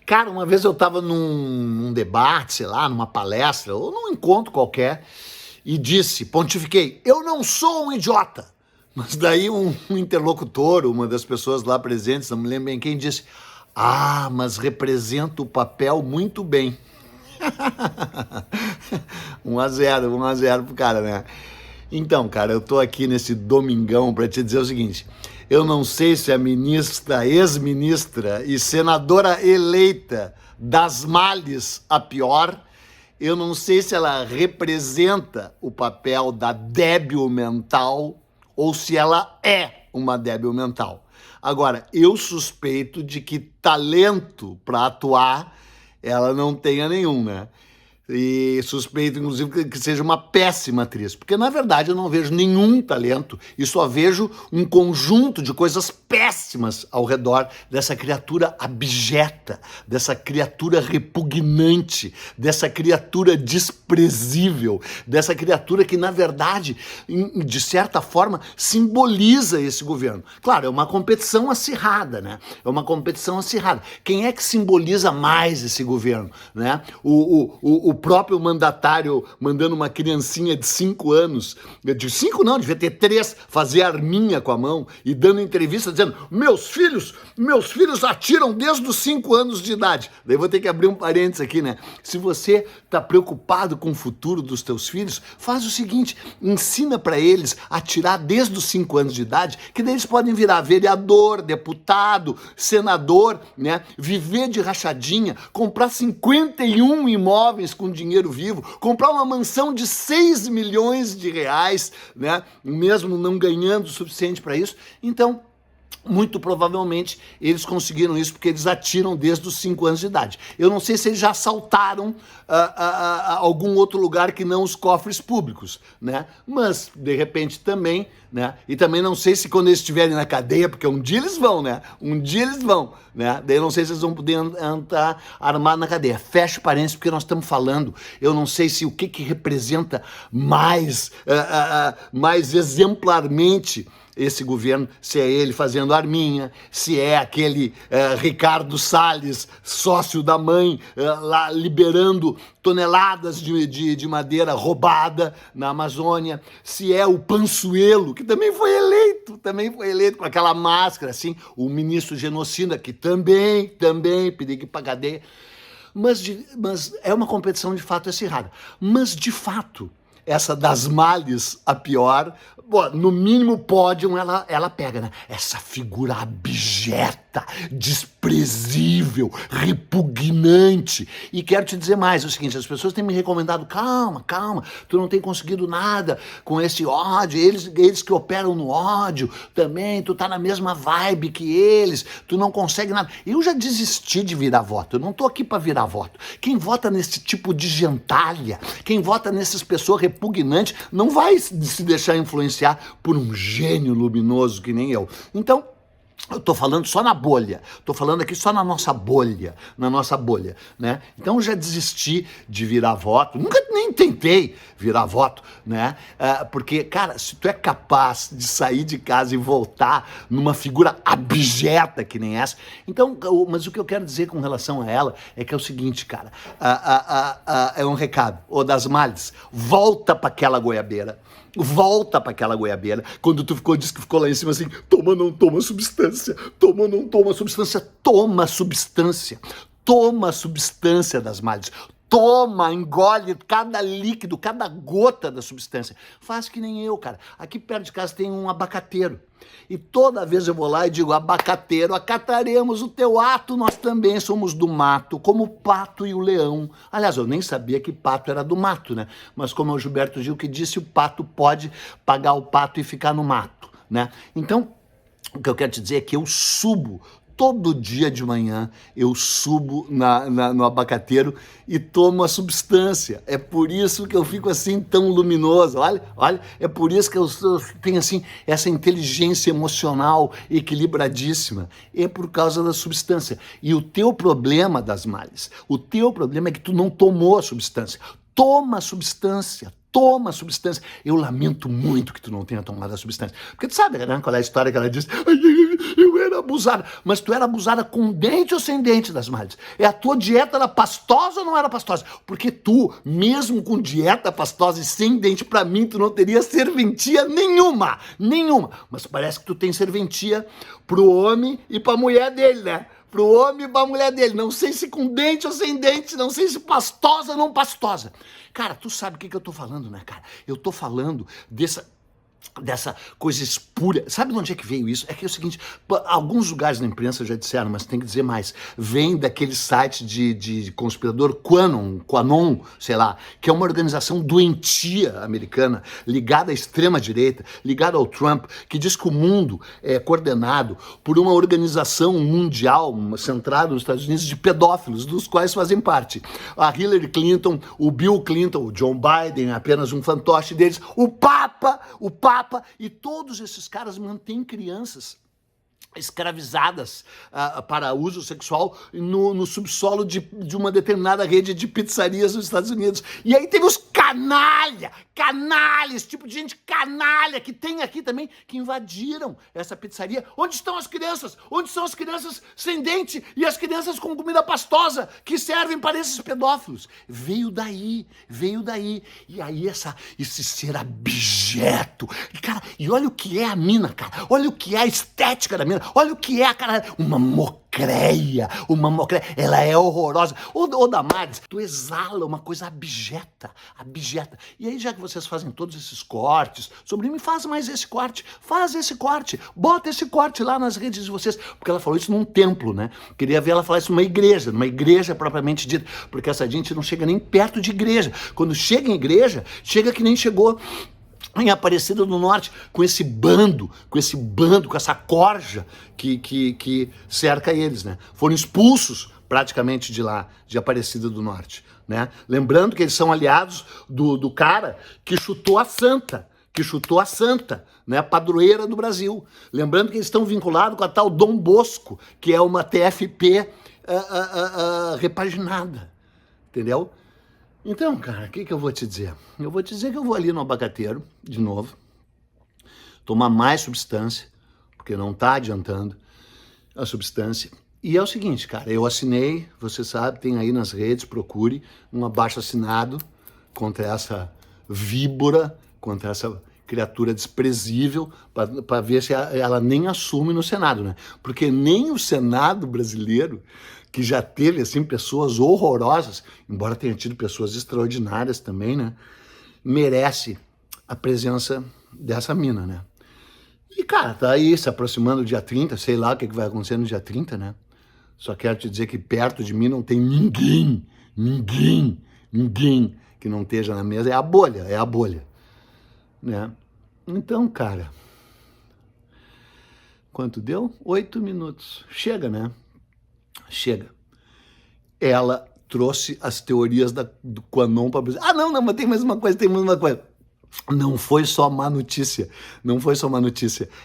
Cara, uma vez eu estava num debate, sei lá, numa palestra, ou num encontro qualquer, e pontifiquei, eu não sou um idiota. Mas daí um interlocutor, uma das pessoas lá presentes, não me lembro bem quem, disse, mas representa o papel muito bem. 1-0, 1-0 pro cara, né? Então, cara, eu tô aqui nesse domingão para te dizer o seguinte, eu não sei se a ministra, ex-ministra e senadora eleita das males a pior, eu não sei se ela representa o papel da débil mental ou se ela é uma débil mental. Agora, eu suspeito de que talento para atuar ela não tenha nenhum, né? E suspeito, inclusive, que seja uma péssima atriz, porque na verdade eu não vejo nenhum talento e só vejo um conjunto de coisas péssimas ao redor dessa criatura abjeta, dessa criatura repugnante, dessa criatura desprezível, dessa criatura que na verdade, de certa forma, simboliza esse governo. Claro, é uma competição acirrada, né? É uma competição acirrada. Quem é que simboliza mais esse governo, né? O próprio mandatário mandando uma criancinha de 5 anos, de 5 não, devia ter 3, fazer arminha com a mão e dando entrevista dizendo, meus filhos atiram desde os 5 anos de idade. Daí vou ter que abrir um parênteses aqui, né? Se você está preocupado com o futuro dos teus filhos, faz o seguinte, ensina para eles a atirar desde os 5 anos de idade, que daí eles podem virar vereador, deputado, senador, né? Viver de rachadinha, comprar 51 imóveis com dinheiro vivo, comprar uma mansão de 6 milhões de reais, né? Mesmo não ganhando o suficiente para isso. Então, muito provavelmente eles conseguiram isso porque eles atiram desde os 5 anos de idade. Eu não sei se eles já assaltaram algum outro lugar que não os cofres públicos, né? Mas, de repente, também, né? E também não sei se quando eles estiverem na cadeia, porque um dia eles vão, né? Um dia eles vão, né? Daí eu não sei se eles vão poder entrar armados na cadeia. Fecha parênteses, porque nós estamos falando, eu não sei se o que representa mais exemplarmente esse governo, se é ele fazendo arminha, se é aquele Ricardo Salles, sócio da mãe, lá liberando toneladas de madeira roubada na Amazônia, se é o Panssuelo, que também foi eleito com aquela máscara, assim, o ministro genocida, que também pediu que ir pra cadeia. Mas é uma competição de fato acirrada. Mas, de fato, essa das males a pior, no mínimo pódio ela pega, né? Essa figura abjeta, desprezível, repugnante. E quero te dizer mais, é o seguinte, as pessoas têm me recomendado, calma, tu não tem conseguido nada com esse ódio, eles que operam no ódio também, tu tá na mesma vibe que eles, tu não consegue nada. Eu já desisti de virar voto, eu não tô aqui para virar voto. Quem vota nesse tipo de gentalha, quem vota nessas pessoas repugnantes, não vai se deixar influenciar por um gênio luminoso que nem eu. Então, eu tô falando só na bolha, tô falando aqui só na nossa bolha, né? Então eu já desisti de virar voto, nunca nem tentei virar voto, né? Porque, cara, se tu é capaz de sair de casa e voltar numa figura abjeta que nem essa, então, mas o que eu quero dizer com relação a ela é que é o seguinte, cara, é um recado, ô das males, volta pra aquela goiabeira, quando tu disse que ficou lá em cima assim, toma ou não toma substância, toma ou não toma substância, toma substância das males, toma, engole cada líquido, cada gota da substância, faz que nem eu, cara, aqui perto de casa tem um abacateiro, e toda vez eu vou lá e digo, abacateiro, acataremos o teu ato, nós também somos do mato, como o pato e o leão. Aliás, eu nem sabia que pato era do mato, né? Mas como é o Gilberto Gil que disse, o pato pode pagar o pato e ficar no mato, né? Então, o que eu quero te dizer é que eu subo todo dia de manhã, eu subo no abacateiro e tomo a substância. É por isso que eu fico assim tão luminoso. Olha, é por isso que eu tenho assim essa inteligência emocional equilibradíssima. É por causa da substância. E o teu problema das males, o teu problema é que tu não tomou a substância. Toma a substância. toma substância. Eu lamento muito que tu não tenha tomado a substância. Porque tu sabe, né, qual é a história que ela diz? Eu era abusada. Mas tu era abusada com dente ou sem dente, Damares? A tua dieta era pastosa ou não era pastosa? Porque tu, mesmo com dieta pastosa e sem dente, pra mim, tu não teria serventia nenhuma. Nenhuma. Mas parece que tu tem serventia pro homem e pra mulher dele, né? Pro homem e pra mulher dele. Não sei se com dente ou sem dente, não sei se pastosa ou não pastosa. Cara, tu sabe o que eu tô falando, né, cara? Eu tô falando dessa coisa espúria. Sabe de onde é que veio isso? É que é o seguinte, alguns lugares na imprensa já disseram, mas tem que dizer mais, vem daquele site de conspirador Qanon, sei lá, que é uma organização doentia americana, ligada à extrema-direita, ligada ao Trump, que diz que o mundo é coordenado por uma organização mundial centrada nos Estados Unidos de pedófilos, dos quais fazem parte a Hillary Clinton, o Bill Clinton, o John Biden, apenas um fantoche deles, o Papa, e todos esses caras mantêm crianças escravizadas para uso sexual no subsolo de uma determinada rede de pizzarias nos Estados Unidos. E aí tem os canalha, esse tipo de gente canalha que tem aqui também, que invadiram essa pizzaria. Onde estão as crianças? Onde estão as crianças sem dente e as crianças com comida pastosa que servem para esses pedófilos? Veio daí. E aí esse ser abjeto. E, cara, e olha o que é a mina, cara. Olha o que é a estética da mina. Olha o que é, cara, uma mocreia, ela é horrorosa. Ô Damares, tu exala uma coisa abjeta. E aí, já que vocês fazem todos esses cortes sobre mim, faz esse corte, bota esse corte lá nas redes de vocês, porque ela falou isso num templo, né? Queria ver ela falar isso numa igreja propriamente dita, porque essa gente não chega nem perto de igreja. Quando chega em igreja, chega que nem chegou em Aparecida do Norte, com essa corja que cerca eles, né? Foram expulsos praticamente de lá, de Aparecida do Norte, né? Lembrando que eles são aliados do cara que chutou a santa, né? Padroeira do Brasil. Lembrando que eles estão vinculados com a tal Dom Bosco, que é uma TFP repaginada, entendeu? Então, cara, o que eu vou te dizer? Eu vou te dizer que eu vou ali no abacateiro, de novo, tomar mais substância, porque não tá adiantando a substância. E é o seguinte, cara, eu assinei, você sabe, tem aí nas redes, procure um abaixo-assinado contra essa víbora, contra essa criatura desprezível, para ver se ela nem assume no Senado, né? Porque nem o Senado brasileiro, que já teve, assim, pessoas horrorosas, embora tenha tido pessoas extraordinárias também, né? Merece a presença dessa mina, né? E, cara, tá aí se aproximando do dia 30, sei lá o que vai acontecer no dia 30, né? Só quero te dizer que perto de mim não tem ninguém que não esteja na mesa. É a bolha, né? Então, cara, quanto deu? 8 minutos. Chega, né? Chega. Ela trouxe as teorias do Qanon para o Brasil. Ah, não, mas tem mais uma coisa. Não foi só má notícia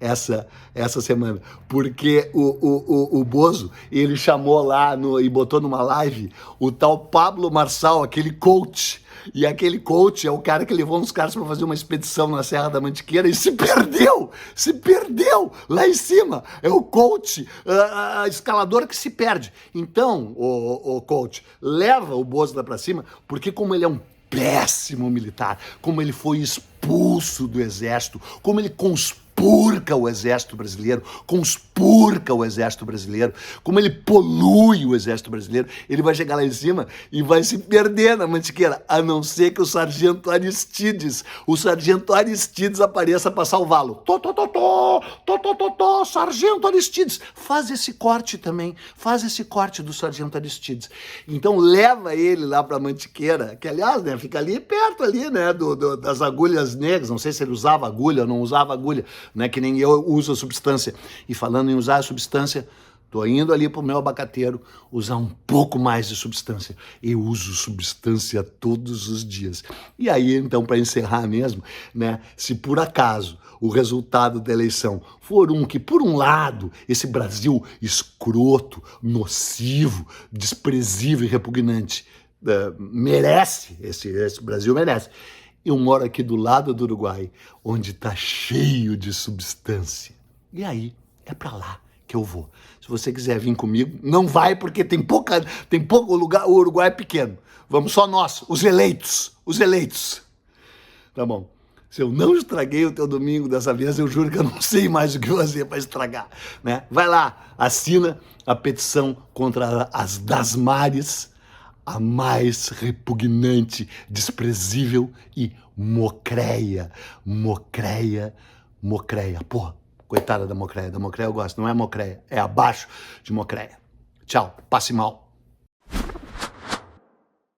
essa semana, porque o Bozo, ele chamou lá e botou numa live o tal Pablo Marçal, aquele coach, e aquele coach é o cara que levou uns caras para fazer uma expedição na Serra da Mantiqueira e se perdeu lá em cima. É o coach, escalador que se perde. Então, o coach, leva o Bozo lá para cima, porque como ele é um péssimo militar, como ele foi expulso do exército, como ele conspurca o exército brasileiro, como ele polui o exército brasileiro, ele vai chegar lá em cima e vai se perder na Mantiqueira, a não ser que o sargento Aristides apareça para salvá-lo. Sargento Aristides, faz esse corte do sargento Aristides. Então leva ele lá para Mantiqueira, que aliás, né, fica ali perto ali, né, das agulhas negras, não sei se ele usava agulha ou não usava agulha, né, que nem eu uso a substância. E falando em usar a substância, tô indo ali pro meu abacateiro usar um pouco mais de substância. Eu uso substância todos os dias. E aí, então, para encerrar mesmo, né, se por acaso o resultado da eleição for que, por um lado, esse Brasil escroto, nocivo, desprezível e repugnante merece, esse Brasil merece, Eu moro aqui do lado do Uruguai, onde tá cheio de substância. E aí, é pra lá que eu vou. Se você quiser vir comigo, não vai porque tem pouco lugar, o Uruguai é pequeno. Vamos só nós, os eleitos. Tá bom. Se eu não estraguei o teu domingo dessa vez, eu juro que eu não sei mais o que fazer para estragar, né? Vai lá, assina a petição contra as Dasmares, a mais repugnante, desprezível e mocreia. Porra, coitada da mocreia eu gosto, não é mocreia, é abaixo de mocreia. Tchau, passe mal.